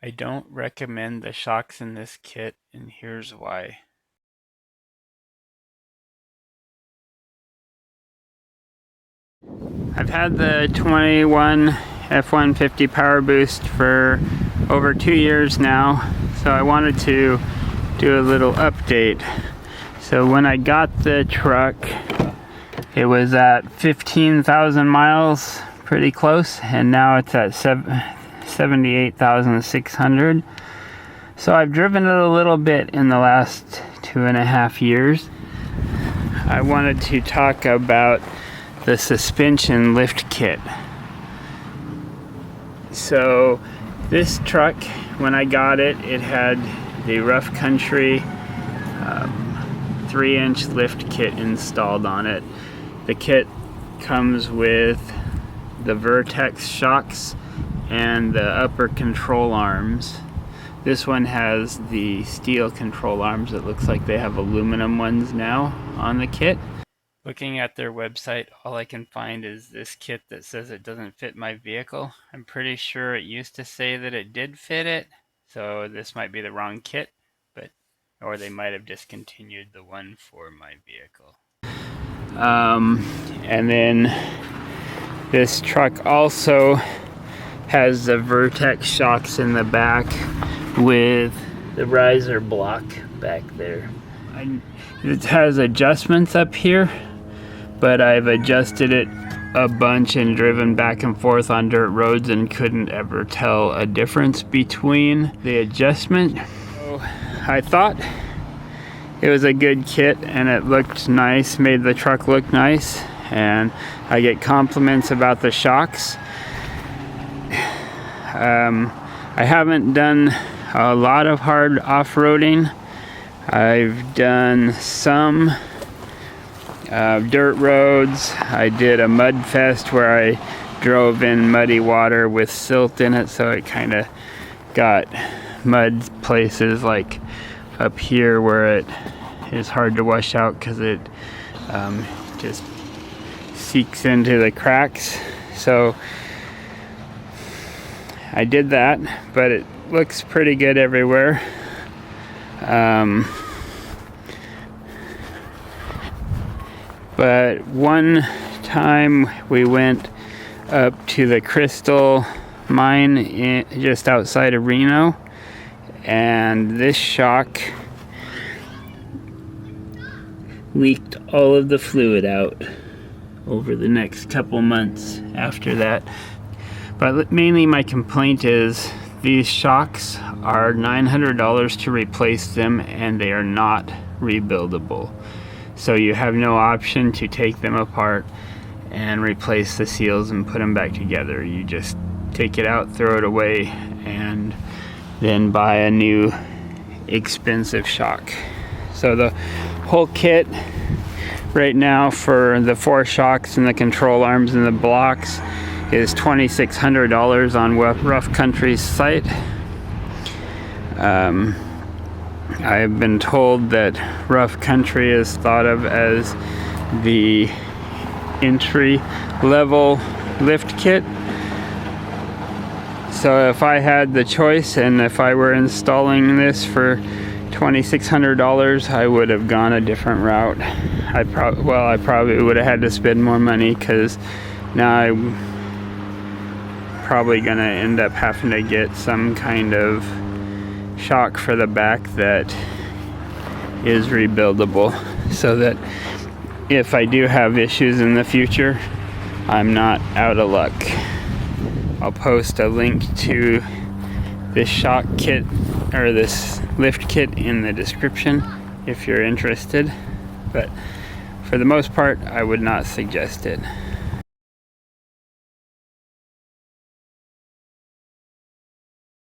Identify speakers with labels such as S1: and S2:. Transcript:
S1: I don't recommend the shocks in this kit, and here's why. I've had the 21 F-150 Power Boost for over 2 years now, so I wanted to do a little update. So when I got the truck, it was at 15,000 miles, pretty close, and now it's at 78,600. So I've driven it a little bit in the last 2.5 years. I wanted to talk about the suspension lift kit. So this truck, when I got it, it had the Rough Country 3-inch lift kit installed on it. The kit comes with the Vertex shocks and the upper control arms. This one has the steel control arms. It looks like they have aluminum ones now on the kit. Looking at their website, all I can find is this kit that says it doesn't fit my vehicle. I'm pretty sure it used to say that it did fit it, so this might be the wrong kit, or they might have discontinued the one for my vehicle. And then this truck also has the Vertex shocks in the back with the riser block back there. It has adjustments up here, but I've adjusted it a bunch and driven back and forth on dirt roads and couldn't ever tell a difference between the adjustment. So I thought it was a good kit and it looked nice, made the truck look nice, and I get compliments about the shocks. I haven't done a lot of hard off-roading. I've done some dirt roads. I did a mud fest where I drove in muddy water with silt in it, so it kind of got mud places like up here where it is hard to wash out because it just seeks into the cracks. So I did that, but it looks pretty good everywhere. But one time we went up to the Crystal mine just outside of Reno, and this shock leaked all of the fluid out over the next couple months after that. But mainly my complaint is these shocks are $900 to replace them, and they are not rebuildable. So you have no option to take them apart and replace the seals and put them back together. You just take it out, throw it away, and then buy a new expensive shock. So the whole kit right now for the 4 shocks and the control arms and the blocks is $2,600 on Rough Country's site. I've been told that Rough Country is thought of as the entry level lift kit. So if I had the choice and if I were installing this for $2,600, I would have gone a different route. I probably would have had to spend more money, because now I'm probably gonna end up having to get some kind of shock for the back that is rebuildable, so that if I do have issues in the future, I'm not out of luck. I'll post a link to this shock kit or this lift kit in the description if you're interested, but for the most part I would not suggest it.